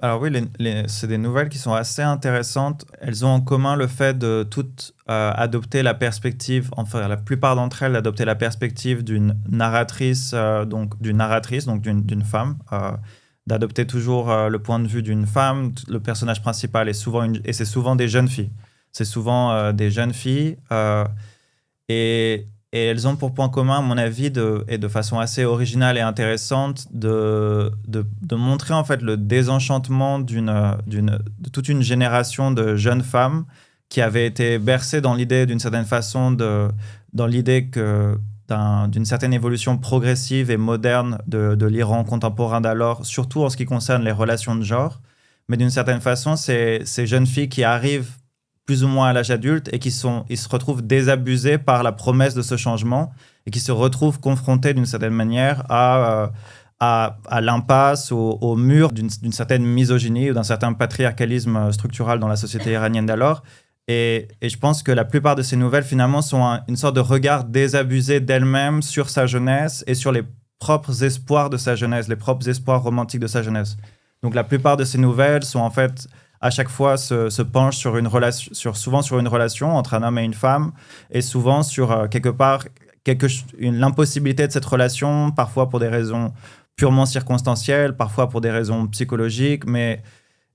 Alors oui, c'est des nouvelles qui sont assez intéressantes. Elles ont en commun le fait de toutes adopter la perspective, enfin la plupart d'entre elles adopter la perspective d'une narratrice, donc d'une femme, d'adopter toujours le point de vue d'une femme. Le personnage principal est souvent et c'est souvent des jeunes filles. C'est souvent des jeunes filles. Et, et elles ont pour point commun, à mon avis, et de façon assez originale et intéressante, de montrer en fait le désenchantement de toute une génération de jeunes femmes qui avaient été bercées dans l'idée, d'une certaine façon, dans l'idée d'une certaine évolution progressive et moderne de l'Iran contemporain d'alors, surtout en ce qui concerne les relations de genre. Mais d'une certaine façon, ces jeunes filles qui arrivent plus ou moins à l'âge adulte et ils se retrouvent désabusés par la promesse de ce changement et qui se retrouvent confrontés d'une certaine manière à l'impasse, au mur d'une certaine misogynie ou d'un certain patriarcalisme structural dans la société iranienne d'alors. Et je pense que la plupart de ces nouvelles, finalement, sont une sorte de regard désabusé d'elle-même sur sa jeunesse et sur les propres espoirs de sa jeunesse, les propres espoirs romantiques de sa jeunesse. Donc la plupart de ces nouvelles sont en fait à chaque fois se penche sur une relation, souvent sur une relation entre un homme et une femme, et souvent sur quelque part l'impossibilité de cette relation, parfois pour des raisons purement circonstancielles, parfois pour des raisons psychologiques,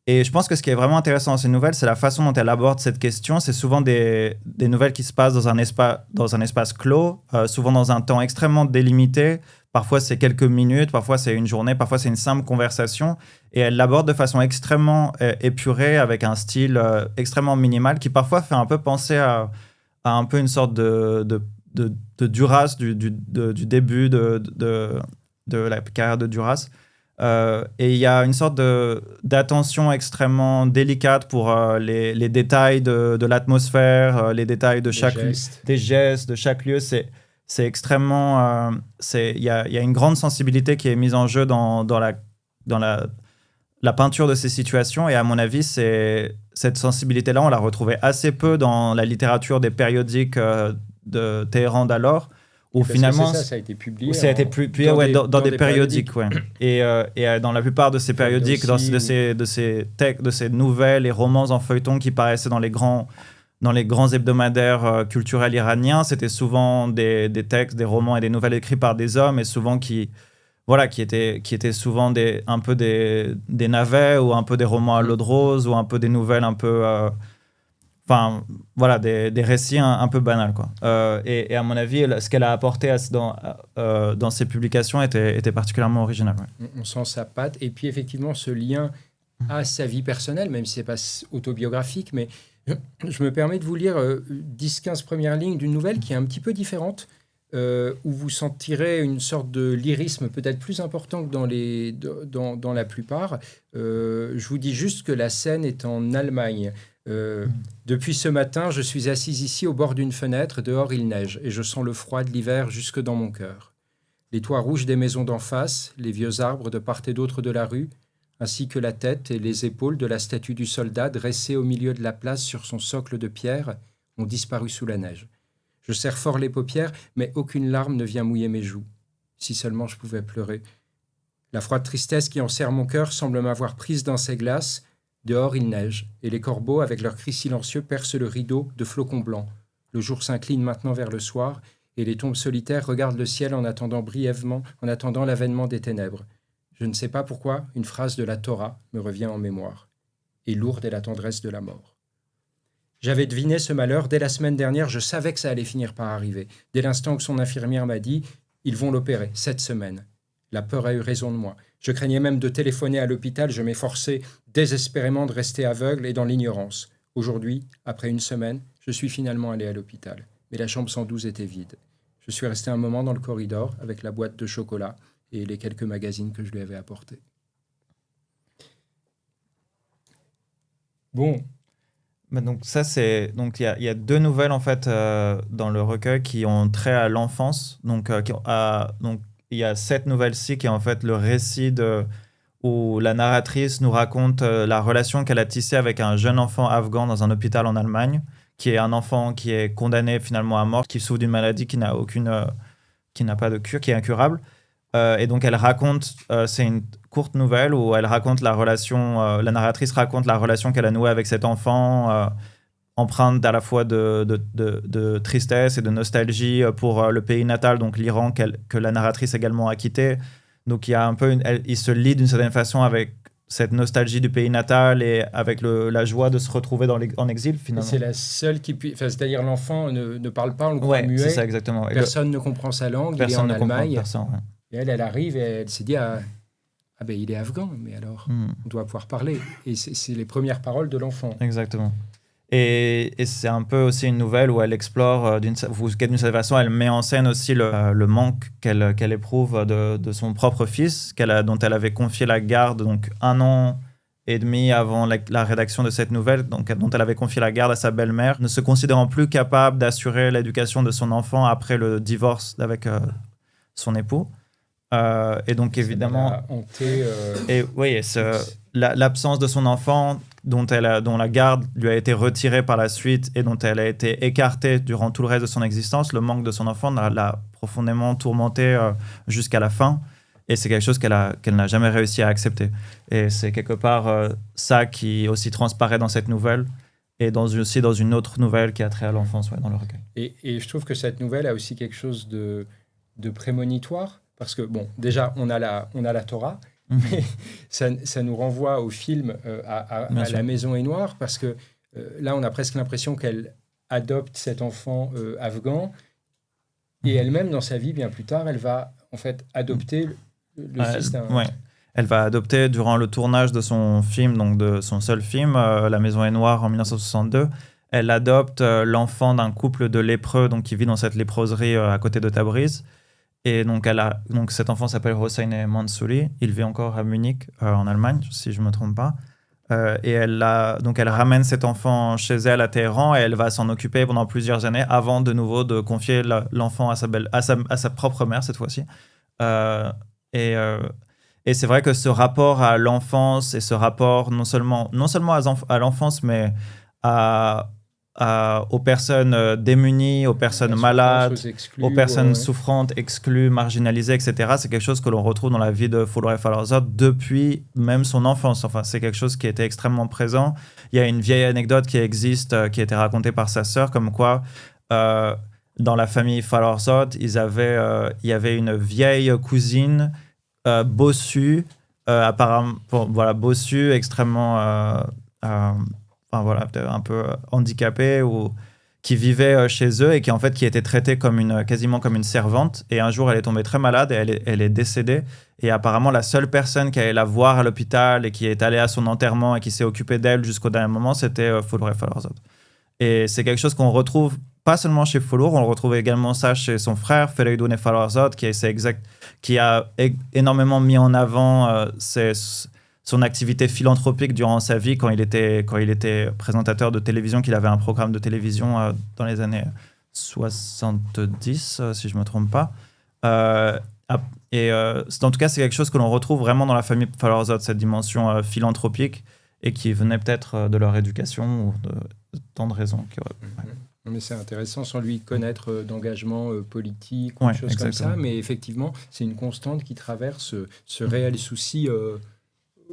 et je pense que ce qui est vraiment intéressant dans ces nouvelles, c'est la façon dont elles abordent cette question. C'est souvent des nouvelles qui se passent dans un espace clos, souvent dans un temps extrêmement délimité. Parfois, c'est quelques minutes, parfois, c'est une journée, parfois, c'est une simple conversation. Et elles l'abordent de façon extrêmement épurée, avec un style extrêmement minimal, qui parfois fait un peu penser à un peu une sorte de Duras, du début de la carrière de Duras. Et il y a une sorte d'attention extrêmement délicate pour les détails de l'atmosphère, les détails de des gestes de chaque lieu. C'est extrêmement. Il y a une grande sensibilité qui est mise en jeu dans la peinture de ces situations. Et à mon avis, cette sensibilité-là, on la retrouvait assez peu dans la littérature des périodiques de Téhéran d'alors. Où finalement, ça a été publié. Ça a été publié dans des périodiques. Ouais. Et dans la plupart de ces périodiques, de ces nouvelles et romans en feuilleton qui paraissaient dans les grands hebdomadaires culturels iraniens, c'était souvent des textes, des romans et des nouvelles écrits par des hommes, et souvent qui étaient souvent un peu des navets, ou un peu des romans à l'eau de rose, ou un peu des nouvelles un peu... des récits un peu banals, quoi. Et à mon avis, ce qu'elle a apporté dans ses publications était particulièrement original. Ouais. On sent sa patte. Et puis, effectivement, ce lien à sa vie personnelle, même si ce n'est pas autobiographique, mais je me permets de vous lire 10-15 premières lignes d'une nouvelle qui est un petit peu différente, où vous sentirez une sorte de lyrisme peut-être plus important que dans la plupart. Je vous dis juste que la scène est en Allemagne. Depuis ce matin, je suis assise ici au bord d'une fenêtre. Dehors, il neige et je sens le froid de l'hiver jusque dans mon cœur. Les toits rouges des maisons d'en face, les vieux arbres de part et d'autre de la rue, ainsi que la tête et les épaules de la statue du soldat dressée au milieu de la place sur son socle de pierre, ont disparu sous la neige. Je serre fort les paupières, mais aucune larme ne vient mouiller mes joues. Si seulement je pouvais pleurer. La froide tristesse qui enserre mon cœur semble m'avoir prise dans ses glaces. Dehors, il neige, et les corbeaux, avec leurs cris silencieux, percent le rideau de flocons blancs. Le jour s'incline maintenant vers le soir, et les tombes solitaires regardent le ciel en attendant l'avènement des ténèbres. Je ne sais pas pourquoi, une phrase de la Torah me revient en mémoire. Et lourde est la tendresse de la mort. J'avais deviné ce malheur dès la semaine dernière, je savais que ça allait finir par arriver. Dès l'instant que son infirmière m'a dit « Ils vont l'opérer, cette semaine ». La peur a eu raison de moi. Je craignais même de téléphoner à l'hôpital, je m'efforçais désespérément de rester aveugle et dans l'ignorance. Aujourd'hui, après une semaine, je suis finalement allé à l'hôpital. Mais la chambre 112 était vide. Je suis resté un moment dans le corridor avec la boîte de chocolat et les quelques magazines que je lui avais apportés. Bon. Donc ça, donc il y a deux nouvelles en fait dans le recueil qui ont trait à l'enfance. Donc il y a cette nouvelle-ci qui est en fait le récit où la narratrice nous raconte la relation qu'elle a tissée avec un jeune enfant afghan dans un hôpital en Allemagne, qui est un enfant qui est condamné finalement à mort, qui souffre d'une maladie qui n'a pas de cure, qui est incurable. Et donc elle raconte, c'est une courte nouvelle où elle raconte la relation, la narratrice raconte la relation qu'elle a nouée avec cet enfant, empreinte à la fois de tristesse et de nostalgie pour le pays natal, donc l'Iran, que la narratrice également a quitté. Donc il y a un peu il se lie d'une certaine façon avec cette nostalgie du pays natal et avec la joie de se retrouver en exil Et finalement. c'est la seule qui puisse. Enfin, c'est-à-dire l'enfant ne parle pas, on le croit Ouais, muet. c'est ça exactement. Personne ne comprend sa langue, il est Personne en ne comprend Allemagne. personne. Ouais. Et elle arrive et elle s'est dit ah ben il est afghan, mais alors on doit pouvoir parler. Et c'est les premières paroles de l'enfant. Exactement. Et c'est un peu aussi une nouvelle où elle explore, d'une certaine façon, elle met en scène aussi le manque qu'elle éprouve de son propre fils, dont elle avait confié la garde donc 1 an et demi avant la rédaction de cette nouvelle, donc, dont elle avait confié la garde à sa belle-mère, ne se considérant plus capable d'assurer l'éducation de son enfant après le divorce avec son époux. Et donc évidemment, et oui, l'absence de son enfant, dont la garde lui a été retirée par la suite et dont elle a été écartée durant tout le reste de son existence, le manque de son enfant l'a profondément tourmentée jusqu'à la fin. Et c'est quelque chose qu'elle n'a jamais réussi à accepter. Et c'est quelque part ça qui aussi transparaît dans cette nouvelle et aussi dans une autre nouvelle qui a trait à l'enfance, dans le recueil. Et je trouve que cette nouvelle a aussi quelque chose de prémonitoire. Parce que, bon, déjà, on a la Torah, mais ça nous renvoie au film à La Maison est Noire, parce que là, on a presque l'impression qu'elle adopte cet enfant afghan, et elle-même, dans sa vie, bien plus tard, elle va en fait adopter le fils d'un... Ouais. Elle va adopter, durant le tournage de son film, donc de son seul film, La Maison est Noire, en 1962, elle adopte l'enfant d'un couple de lépreux qui vit dans cette léproserie à côté de Tabriz. Et donc cet enfant s'appelle Hossein Mansouri. Il vit encore à Munich, en Allemagne, si je ne me trompe pas. Et elle ramène cet enfant chez elle à Téhéran et elle va s'en occuper pendant plusieurs années avant de nouveau de confier l'enfant à sa propre mère cette fois-ci. Et c'est vrai que ce rapport à l'enfance et ce rapport non seulement à l'enfance, mais aux personnes démunies, aux personnes malades, aux personnes souffrantes, exclues, marginalisées, etc. C'est quelque chose que l'on retrouve dans la vie de Foloreh Falorzad depuis même son enfance. Enfin, c'est quelque chose qui était extrêmement présent. Il y a une vieille anecdote qui existe, qui a été racontée par sa sœur, comme quoi dans la famille Falorzad, il y avait une vieille cousine bossue, apparemment, bossue, extrêmement... peut-être un peu handicapée ou qui vivait chez eux et qui était traitée quasiment comme une servante. Et un jour, elle est tombée très malade et elle est décédée. Et apparemment, la seule personne qui allait la voir à l'hôpital et qui est allée à son enterrement et qui s'est occupée d'elle jusqu'au dernier moment, c'était Foloreh Falorzad. Et c'est quelque chose qu'on retrouve pas seulement chez Folor, on le retrouve également ça chez son frère, Fereidoun Falorzad, qui a énormément mis en avant son activité philanthropique durant sa vie quand il était présentateur de télévision, qu'il avait un programme de télévision dans les années 70, si je ne me trompe pas. En tout cas, c'est quelque chose que l'on retrouve vraiment dans la famille Falorzad, cette dimension philanthropique, et qui venait peut-être de leur éducation ou de tant de raisons. Mais c'est intéressant, sans lui connaître d'engagement politique ou des choses exactement. Comme ça, mais effectivement, c'est une constante qui traverse ce réel souci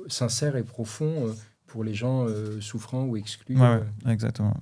sincère et profond pour les gens souffrants ou exclus. Exactement.